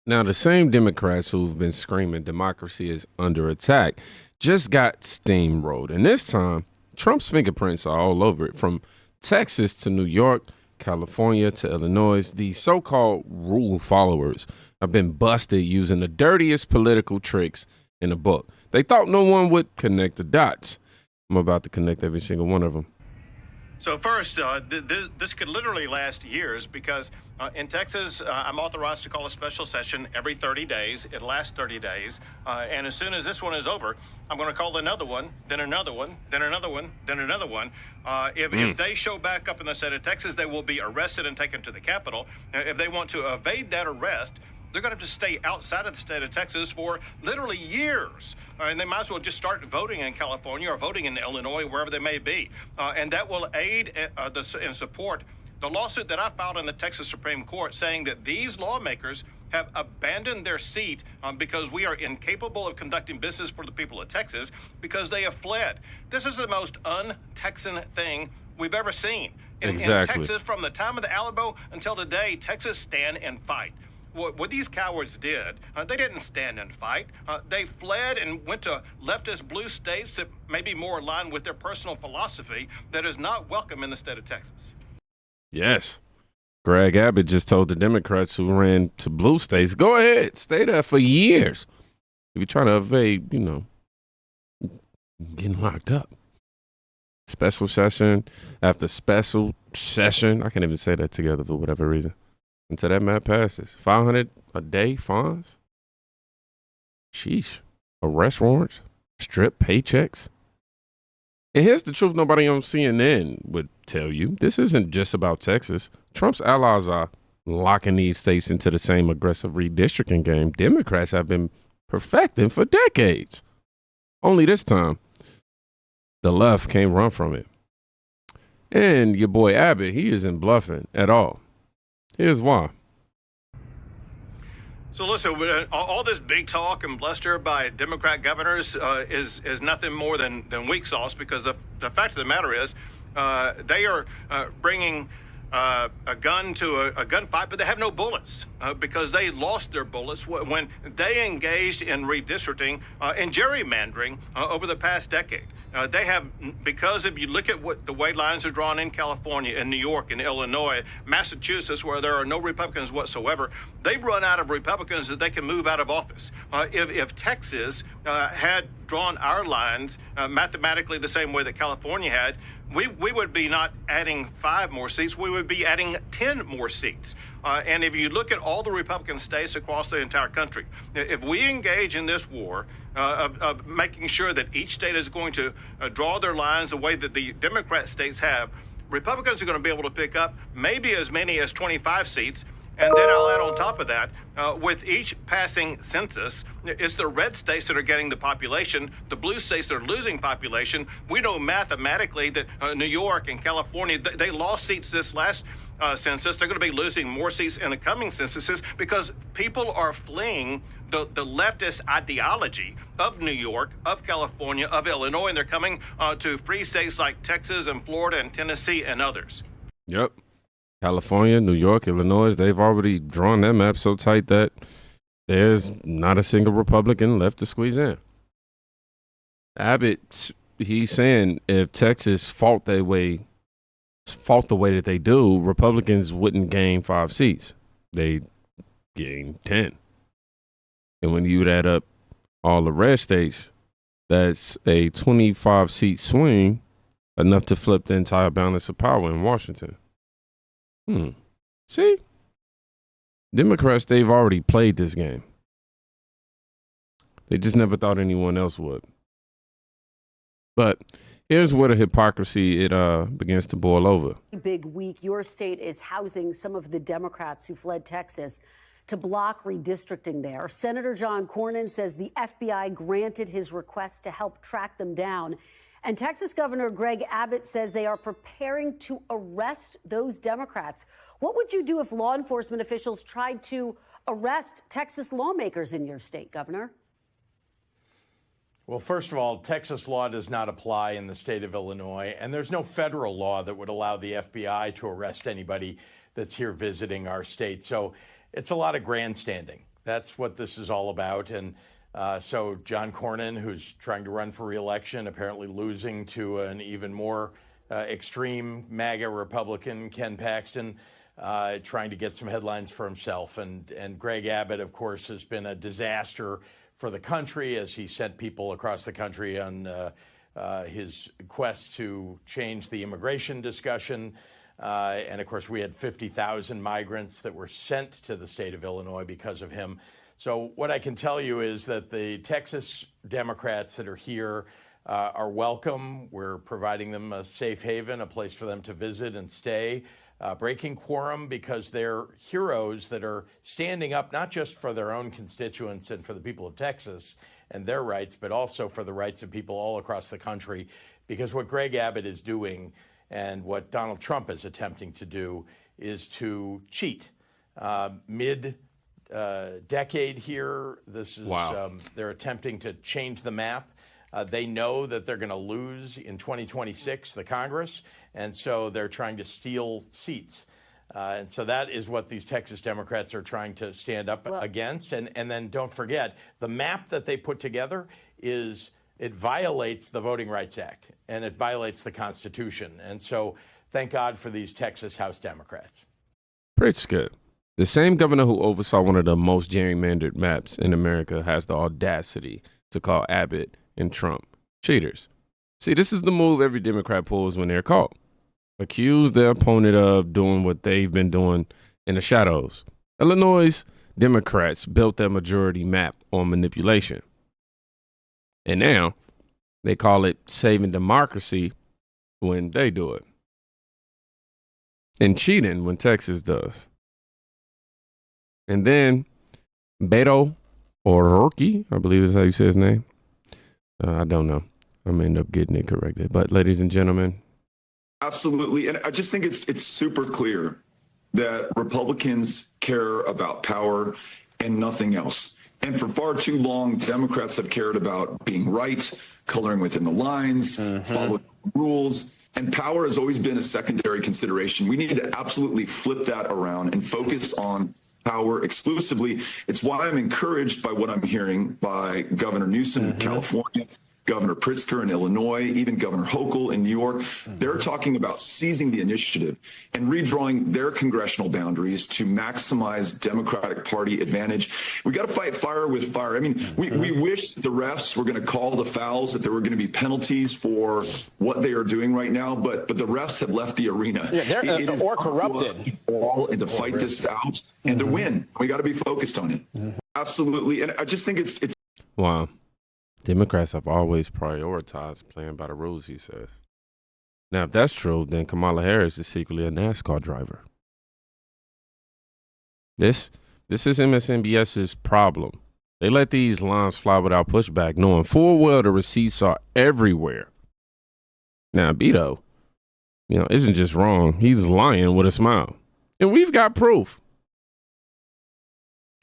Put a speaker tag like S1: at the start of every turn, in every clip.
S1: Now, the same Democrats who've been screaming democracy is under attack just got steamrolled. And this time, Trump's fingerprints are all over it, from Texas to New York, California to Illinois. These so-called rule followers have been busted using the dirtiest political tricks in the book. They thought no one would connect the dots. I'm about to connect every single one of them.
S2: So first, this could literally last years because in Texas, I'm authorized to call a special session every 30 days. It lasts 30 days. And as soon as this one is over, I'm going to call another one, then another one, then another one, then another one. If they show back up in the state of Texas, they will be arrested and taken to the Capitol. If they want to evade that arrest, they're going to have to stay outside of the state of Texas for literally years. And they might as well just start voting in California or voting in Illinois, wherever they may be. And that will aid and support the lawsuit that I filed in the Texas Supreme Court saying that these lawmakers have abandoned their seat because we are incapable of conducting business for the people of Texas because they have fled. This is the most un-Texan thing we've ever seen.
S1: Exactly.
S2: In Texas, from the time of the Alamo until today, Texas stand and fight. What these cowards did, they didn't stand and fight. They fled and went to leftist blue states that may be more aligned with their personal philosophy that is not welcome in the state of Texas.
S1: Yes. Greg Abbott just told the Democrats who ran to blue states, go ahead, stay there for years. If you're trying to evade, getting locked up. Special session after special session. I can't even say that together for whatever reason. Until that map passes. 500 a day fines? Sheesh. Arrest warrants? Strip paychecks? And here's the truth nobody on CNN would tell you. This isn't just about Texas. Trump's allies are locking these states into the same aggressive redistricting game Democrats have been perfecting for decades. Only this time, the left can't run from it. And your boy Abbott, he isn't bluffing at all. Here's why.
S2: So listen, all this big talk and bluster by Democrat governors is nothing more than weak sauce because the fact of the matter is they are bringing a gun to a gunfight, but they have no bullets because they lost their bullets when they engaged in redistricting and gerrymandering over the past decade. They have, because if you look at what the way lines are drawn in California, in New York, in Illinois, Massachusetts, where there are no Republicans whatsoever, they've run out of Republicans that they can move out of office. If Texas had drawn our lines mathematically the same way that California had, we would be not adding 5 more seats, we would be adding 10 more seats. And if you look at all the Republican states across the entire country, if we engage in this war of making sure that each state is going to draw their lines the way that the Democrat states have, Republicans are going to be able to pick up maybe as many as 25 seats. And then I'll add on top of that, with each passing census, it's the red states that are getting the population, the blue states that are losing population. We know mathematically that New York and California, they lost seats this last census. They're going to be losing more seats in the coming censuses because people are fleeing the leftist ideology of New York, of California, of Illinois, and they're coming to free states like Texas and Florida and Tennessee and others.
S1: Yep. California, New York, Illinois, they've already drawn that map so tight that there's not a single Republican left to squeeze in. Abbott, he's saying if Texas fought the way that they do, Republicans wouldn't gain 5 seats. They gain 10. And when you add up all the red states, that's a 25-seat swing, enough to flip the entire balance of power in Washington. See? Democrats, they've already played this game. They just never thought anyone else would. But here's where the hypocrisy, it begins to boil over.
S3: Big week. Your state is housing some of the Democrats who fled Texas to block redistricting there. Senator John Cornyn says the FBI granted his request to help track them down. And Texas Governor Greg Abbott says they are preparing to arrest those Democrats. What would you do if law enforcement officials tried to arrest Texas lawmakers in your state, Governor?
S4: Well, first of all, Texas law does not apply in the state of Illinois, and there's no federal law that would allow the FBI to arrest anybody that's here visiting our state. So it's a lot of grandstanding. That's what this is all about. And so John Cornyn, who's trying to run for re-election, apparently losing to an even more extreme MAGA Republican, Ken Paxton, trying to get some headlines for himself. And Greg Abbott, of course, has been a disaster for the country as he sent people across the country on his quest to change the immigration discussion. And of course, we had 50,000 migrants that were sent to the state of Illinois because of him. So what I can tell you is that the Texas Democrats that are here are welcome. We're providing them a safe haven, a place for them to visit and stay, breaking quorum because they're heroes that are standing up not just for their own constituents and for the people of Texas and their rights, but also for the rights of people all across the country. Because what Greg Abbott is doing and what Donald Trump is attempting to do is to cheat. Mid-decade here, this is they're attempting to change the map. They know that they're going to lose in 2026, the Congress, and so they're trying to steal seats. And so that is what these Texas Democrats are trying to stand up against. And then don't forget, the map that they put together it violates the Voting Rights Act, and it violates the Constitution. And so thank God for these Texas House Democrats.
S1: Pretty good. The same governor who oversaw one of the most gerrymandered maps in America has the audacity to call Abbott and Trump cheaters. See, this is the move every Democrat pulls when they're caught. Accuse their opponent of doing what they've been doing in the shadows. Illinois Democrats built their majority map on manipulation. And now they call it saving democracy when they do it. And cheating when Texas does. And then Beto O'Rourke, I believe is how you say his name. I don't know. I'm going to end up getting it corrected. But ladies and gentlemen.
S5: Absolutely. And I just think it's super clear that Republicans care about power and nothing else. And for far too long, Democrats have cared about being right, coloring within the lines, following rules. And power has always been a secondary consideration. We need to absolutely flip that around and focus on power exclusively. It's why I'm encouraged by what I'm hearing by Governor Newsom in California, Governor Pritzker in Illinois, even Governor Hochul in New York. They're talking about seizing the initiative and redrawing their congressional boundaries to maximize Democratic Party advantage. We got to fight fire with fire. I mean, we wish the refs were going to call the fouls, that there were going to be penalties for what they are doing right now, but the refs have left the arena.
S6: Yeah, they're or corrupted.
S5: And to fight this out and to win. We got to be focused on it. Absolutely. And I just think it's
S1: Wow. Democrats have always prioritized playing by the rules, he says. Now, if that's true, then Kamala Harris is secretly a NASCAR driver. This is MSNBS's problem. They let these lines fly without pushback, knowing full well the receipts are everywhere. Now, Beto, isn't just wrong. He's lying with a smile. And we've got proof.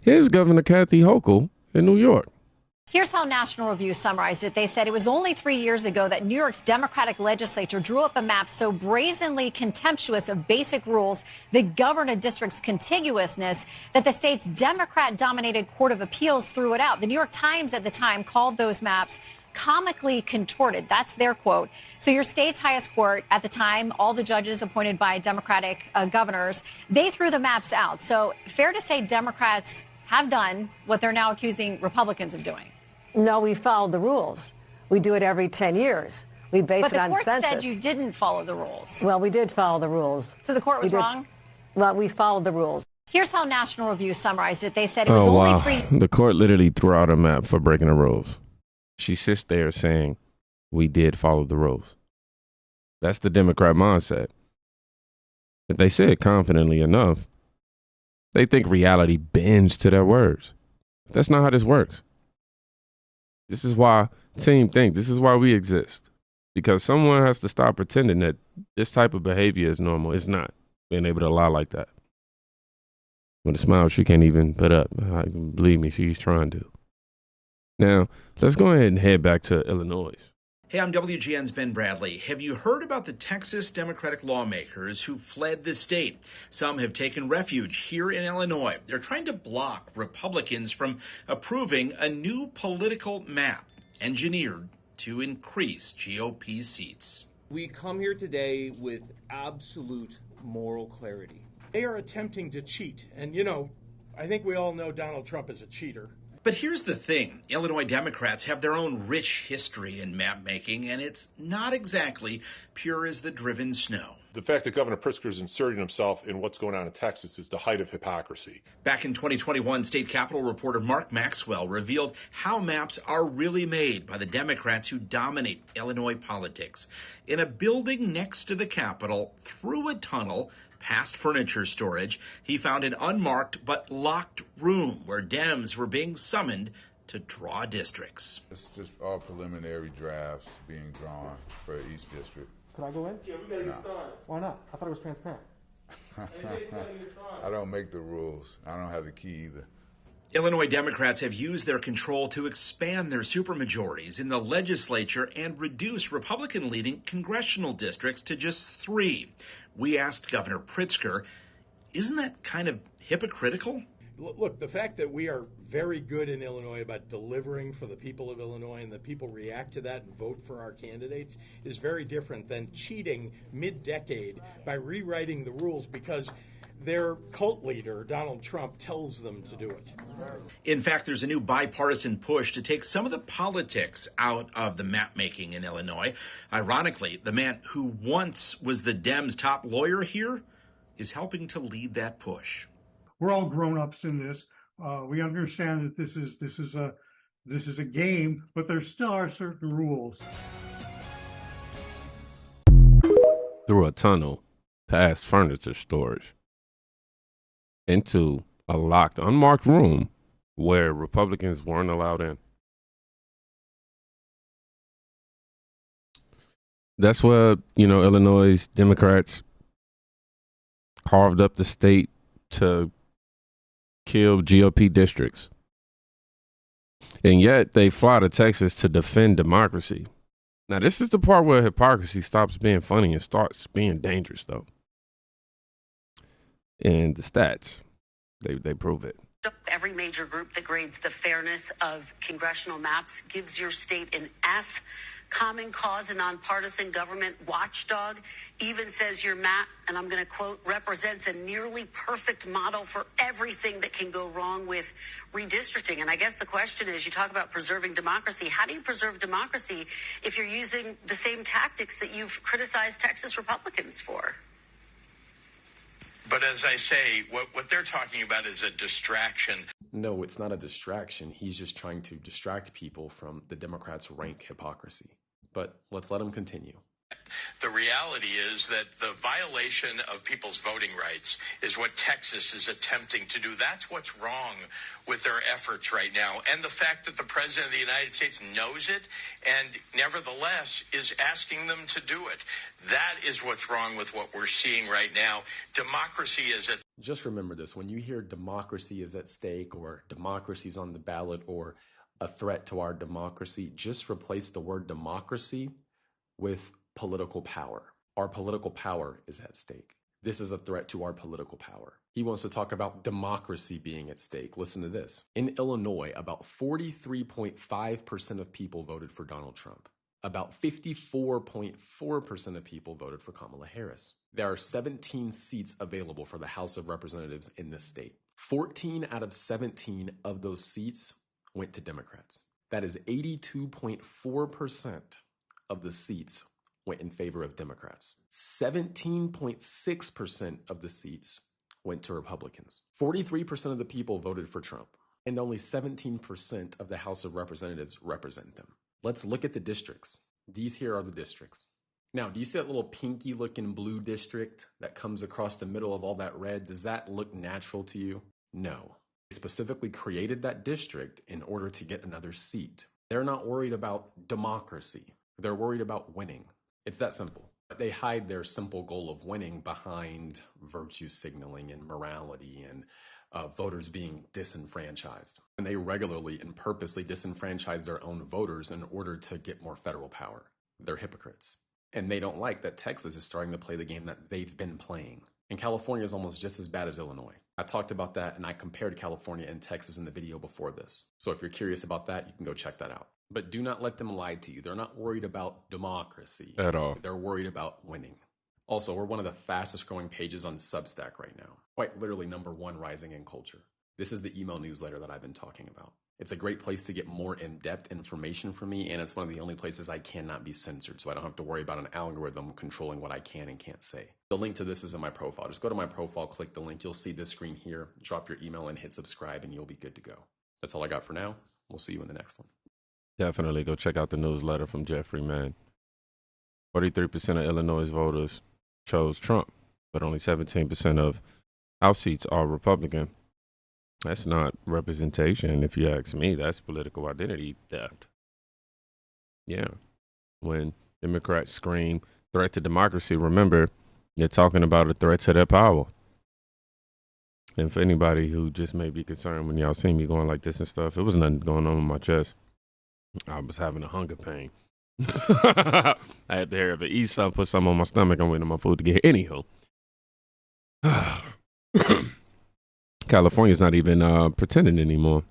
S1: Here's Governor Kathy Hochul in New York.
S7: Here's how National Review summarized it. They said it was only 3 years ago that New York's Democratic legislature drew up a map so brazenly contemptuous of basic rules that govern a district's contiguousness that the state's Democrat-dominated Court of Appeals threw it out. The New York Times at the time called those maps comically contorted. That's their quote. So your state's highest court at the time, all the judges appointed by Democratic governors, they threw the maps out. So fair to say Democrats have done what they're now accusing Republicans of doing.
S8: No, we followed the rules. We do it every 10 years. We base it on census.
S7: But the court said you didn't follow the rules.
S8: Well, we did follow the rules.
S7: So the court was wrong?
S8: Well, we followed the rules.
S7: Here's how National Review summarized it. They said it was only 3...
S1: The court literally threw out a map for breaking the rules. She sits there saying, we did follow the rules. That's the Democrat mindset. If they say it confidently enough, they think reality bends to their words. That's not how this works. This is why team think. This is why we exist. Because someone has to stop pretending that this type of behavior is normal. It's not. Being able to lie like that. With a smile she can't even put up. Believe me, she's trying to. Now, let's go ahead and head back to Illinois.
S9: Hey, I'm WGN's Ben Bradley. Have you heard about the Texas Democratic lawmakers who fled the state? Some have taken refuge here in Illinois. They're trying to block Republicans from approving a new political map engineered to increase GOP seats.
S10: We come here today with absolute moral clarity.
S11: They are attempting to cheat. And, I think we all know Donald Trump is a cheater.
S9: But here's the thing. Illinois Democrats have their own rich history in map making, and it's not exactly pure as the driven snow.
S12: The fact that Governor Pritzker is inserting himself in what's going on in Texas is the height of hypocrisy.
S9: Back in 2021, state capitol reporter Mark Maxwell revealed how maps are really made by the Democrats who dominate Illinois politics. In a building next to the Capitol, through a tunnel, past furniture storage, he found an unmarked but locked room where Dems were being summoned to draw districts.
S13: It's just all preliminary drafts being drawn for each district.
S10: Can I go in?
S11: Yeah, we gotta get started.
S10: Why not? I thought it was transparent.
S13: I don't make the rules. I don't have the key either.
S9: Illinois Democrats have used their control to expand their supermajorities in the legislature and reduce Republican-leading congressional districts to just 3. We asked Governor Pritzker, isn't that kind of hypocritical?
S11: Look, the fact that we are very good in Illinois about delivering for the people of Illinois and that people react to that and vote for our candidates is very different than cheating mid-decade by rewriting the rules because their cult leader, Donald Trump, tells them to do it.
S9: In fact, there's a new bipartisan push to take some of the politics out of the map making in Illinois. Ironically, the man who once was the Dems' top lawyer here is helping to lead that push.
S14: We're all grown-ups in this. We understand that this is a game, but there still are certain rules.
S1: Through a tunnel, past furniture storage, into a locked, unmarked room where Republicans weren't allowed in. That's where, Illinois Democrats carved up the state to kill GOP districts. And yet they fly to Texas to defend democracy. Now, this is the part where hypocrisy stops being funny and starts being dangerous, though. And the stats, they prove it.
S3: Every major group that grades the fairness of congressional maps gives your state an F. Common Cause, a nonpartisan government watchdog, even says your map, and I'm going to quote, represents a nearly perfect model for everything that can go wrong with redistricting. And I guess the question is, you talk about preserving democracy. How do you preserve democracy if you're using the same tactics that you've criticized Texas Republicans for?
S4: But as I say, what they're talking about is a distraction.
S15: No, it's not a distraction. He's just trying to distract people from the Democrats' rank hypocrisy. But let's let him continue.
S4: The reality is that the violation of people's voting rights is what Texas is attempting to do. That's what's wrong with their efforts right now. And the fact that the President of the United States knows it and nevertheless is asking them to do it. That is what's wrong with what we're seeing right now. Democracy is at...
S15: Just remember this. When you hear democracy is at stake or democracy's on the ballot or a threat to our democracy, just replace the word democracy with political power. Our political power is at stake. This is a threat to our political power. He wants to talk about democracy being at stake. Listen to this. In Illinois, about 43.5% of people voted for Donald Trump. About 54.4% of people voted for Kamala Harris. There are 17 seats available for the House of Representatives in this state. 14 out of 17 of those seats went to Democrats. That is 82.4% of the seats went in favor of Democrats. 17.6% of the seats went to Republicans. 43% of the people voted for Trump, and only 17% of the House of Representatives represent them. Let's look at the districts. These here are the districts. Now, do you see that little pinky looking blue district that comes across the middle of all that red? Does that look natural to you? No. They specifically created that district in order to get another seat. They're not worried about democracy. They're worried about winning. It's that simple. But they hide their simple goal of winning behind virtue signaling and morality and voters being disenfranchised. And they regularly and purposely disenfranchise their own voters in order to get more federal power. They're hypocrites. And they don't like that Texas is starting to play the game that they've been playing. And California is almost just as bad as Illinois. I talked about that and I compared California and Texas in the video before this. So if you're curious about that, you can go check that out. But do not let them lie to you. They're not worried about democracy
S1: at all.
S15: They're worried about winning. Also, we're one of the fastest growing pages on Substack right now. Quite literally #1 rising in culture. This is the email newsletter that I've been talking about. It's a great place to get more in-depth information from me, and it's one of the only places I cannot be censored, so I don't have to worry about an algorithm controlling what I can and can't say. The link to this is in my profile. Just go to my profile, click the link. You'll see this screen here. Drop your email and hit subscribe, and you'll be good to go. That's all I got for now. We'll see you in the next one.
S1: Definitely go check out the newsletter from Jeffrey, man. 43% of Illinois voters chose Trump, but only 17% of House seats are Republican. That's not representation, if you ask me. That's political identity theft. Yeah. When Democrats scream threat to democracy, remember, they're talking about a threat to their power. And for anybody who just may be concerned when y'all see me going like this and stuff, it was nothing going on with my chest. I was having a hunger pain. I had to eat something, put something on my stomach. I'm waiting on my food to get here. Anyhow. California's not even pretending anymore.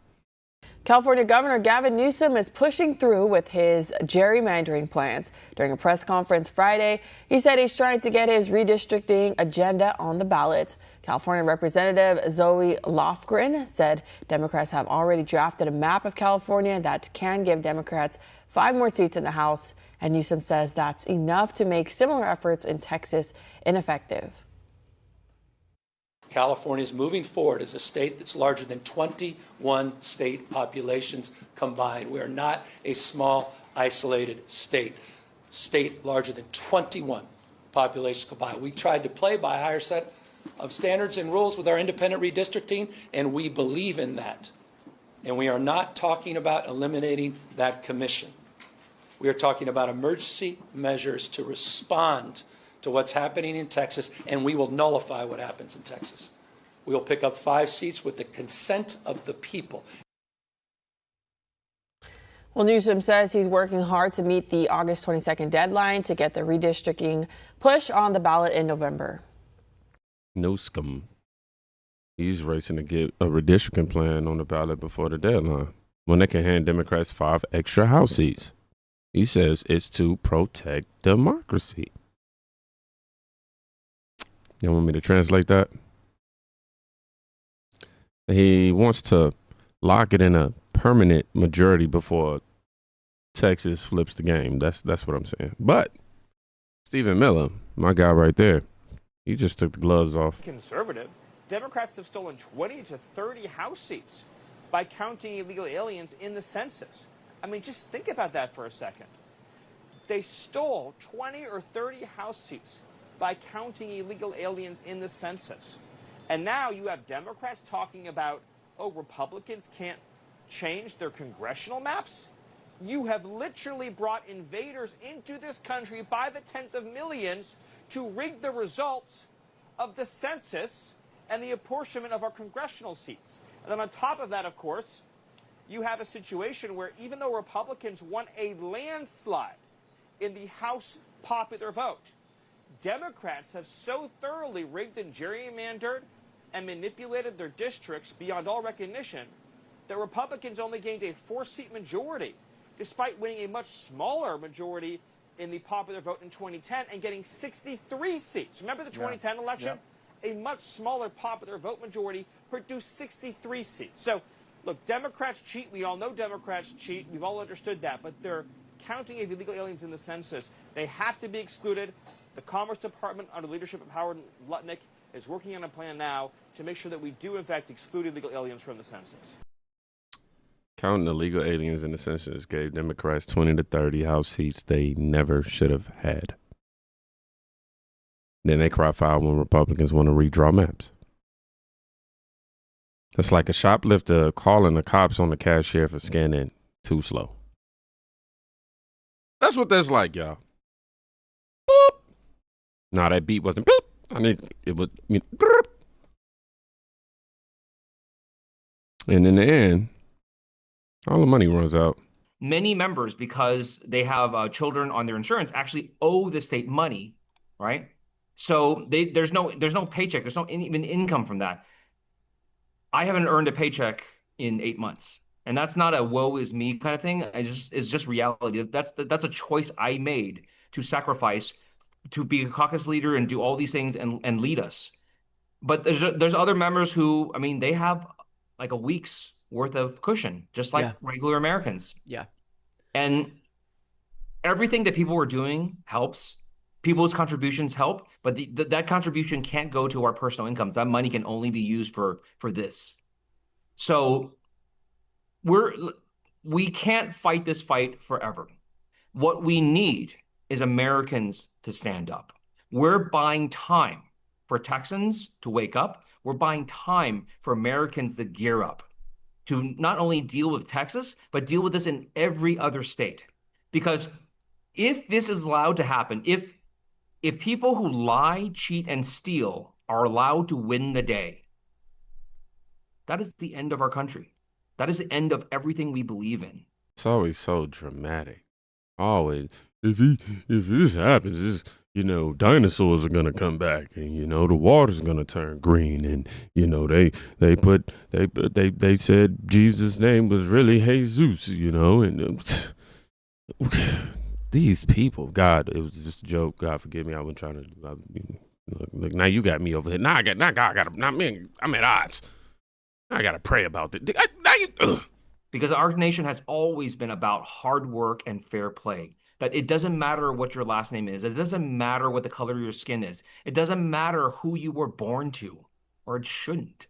S16: California Governor Gavin Newsom is pushing through with his gerrymandering plans. During a press conference Friday, he said he's trying to get his redistricting agenda on the ballot. California Representative Zoe Lofgren said Democrats have already drafted a map of California that can give Democrats 5 more seats in the House, and Newsom says that's enough to make similar efforts in Texas ineffective.
S17: California is moving forward as a state that's larger than 21 state populations combined. We are not a small, isolated state. State larger than 21 populations combined. We tried to play by a higher set of standards and rules with our independent redistricting, and we believe in that. And we are not talking about eliminating that commission. We are talking about emergency measures to respond to what's happening in Texas, and we will nullify what happens in Texas. We will pick up 5 seats with the consent of the people.
S16: Well, Newsom says he's working hard to meet the August 22nd deadline to get the redistricting push on the ballot in November.
S1: Newsom, he's racing to get a redistricting plan on the ballot before the deadline, when they can hand Democrats 5 extra House seats. He says it's to protect democracy. You want me to translate that? He wants to lock it in a permanent majority before Texas flips the game. That's what I'm saying. But Stephen Miller, my guy right there, he just took the gloves off.
S18: Conservative, Democrats have stolen 20 to 30 House seats by counting illegal aliens in the census. I mean, just think about that for a second. They stole 20 or 30 House seats by counting illegal aliens in the census. And now you have Democrats talking about, oh, Republicans can't change their congressional maps? You have literally brought invaders into this country by the tens of millions to rig the results of the census and the apportionment of our congressional seats. And then on top of that, of course, you have a situation where even though Republicans won a landslide in the House popular vote, Democrats have so thoroughly rigged and gerrymandered and manipulated their districts beyond all recognition that Republicans only gained a 4-seat majority, despite winning a much smaller majority in the popular vote in 2010 and getting 63 seats. Remember the 2010 election? A much smaller popular vote majority produced 63 seats. So, look, Democrats cheat. We all know Democrats cheat. We've all understood that. But they're counting of illegal aliens in the census. They have to be excluded. The Commerce Department, under the leadership of Howard Lutnick, is working on a plan now to make sure that we do, in fact, exclude illegal aliens from the census.
S1: Counting illegal aliens in the census gave Democrats 20 to 30 House seats they never should have had. Then they cry foul when Republicans want to redraw maps. It's like a shoplifter calling the cops on the cashier for scanning too slow. That's what that's like, y'all. Boop. Nah, that beat wasn't beep. It was. And in the end, all the money runs out.
S19: many members, because they have children on their insurance, actually owe the state money, right? So there's no paycheck. There's no even income from that. I haven't earned a paycheck in 8 months. And that's not a woe is me kind of thing. It's just reality. That's a choice I made to sacrifice to be a caucus leader and do all these things and lead us. But there's other members who, I mean, they have like a week's worth of cushion, just like regular Americans.
S20: Yeah.
S19: And everything that people are doing helps. People's contributions help, but that contribution can't go to our personal incomes. That money can only be used for this. So we can't fight this fight forever. What we need is Americans to stand up. We're buying time for Texans to wake up. We're buying time for Americans to gear up, to not only deal with Texas, but deal with this in every other state. Because if this is allowed to happen, if people who lie, cheat, and steal are allowed to win the day, that is the end of our country. That is the end of everything we believe in.
S1: It's always so dramatic. Always. If this happens, dinosaurs are gonna come back, and the water's gonna turn green, and they said Jesus' name was really Jesus, and these people, God, it was just a joke. God forgive me. I wasn't trying to. Look, now you got me over here. I'm at odds. I gotta pray about it.
S19: Because our nation has always been about hard work and fair play. That it doesn't matter what your last name is. It doesn't matter what the color of your skin is. It doesn't matter who you were born to, or it shouldn't.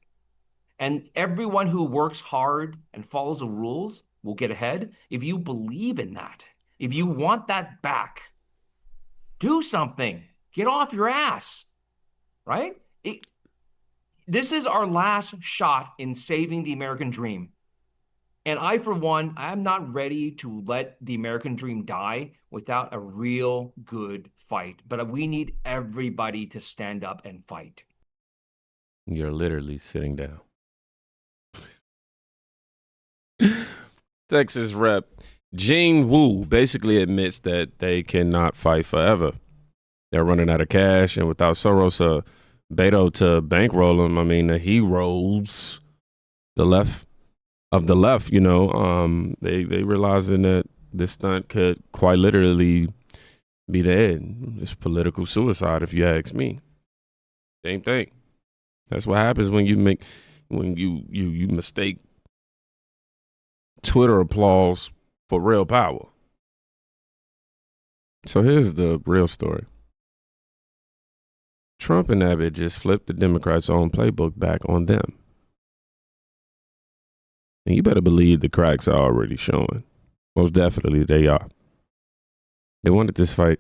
S19: And everyone who works hard and follows the rules will get ahead. If you believe in that, if you want that back, do something. Get off your ass, right? This is our last shot in saving the American dream. And I, for one, I'm not ready to let the American dream die without a real good fight. But we need everybody to stand up and fight.
S1: You're literally sitting down. Texas Rep Gene Wu basically admits that they cannot fight forever. They're running out of cash, and without Soros Beto to bankroll them, I mean, the heroes, the left, they realizing that this stunt could quite literally be the end. It's political suicide, if you ask me. Same thing. That's what happens when you mistake Twitter applause for real power. So here's the real story. Trump and Abbott just flipped the Democrats' own playbook back on them. And you better believe the cracks are already showing. Most definitely they are. They wanted this fight.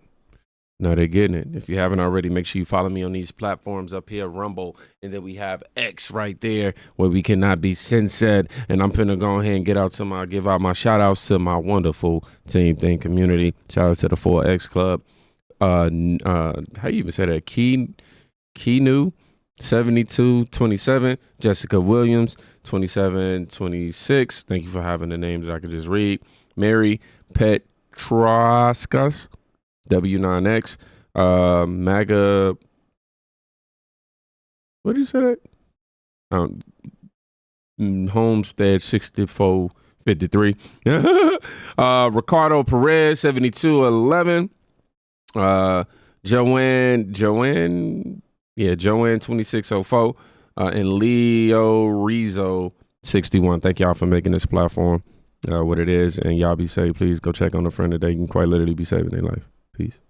S1: Now they're getting it. If you haven't already, make sure you follow me on these platforms up here, Rumble, and then we have X right there where we cannot be censored. And I'm finna go ahead and give out my shout outs to my wonderful Team Thing community. Shout out to the 4X Club. How you even say that? Keenu 7227, Jessica Williams 2726. Thank you for having the name that I could just read. Mary Petroskas W9X, MAGA. What did you say that? Homestead 6453. Ricardo Perez 7211. Joanne 2604, and Leo Rizzo 61. Thank y'all for making this platform what it is, and y'all be safe. Please go check on a friend today. You can quite literally be saving their life. Peace.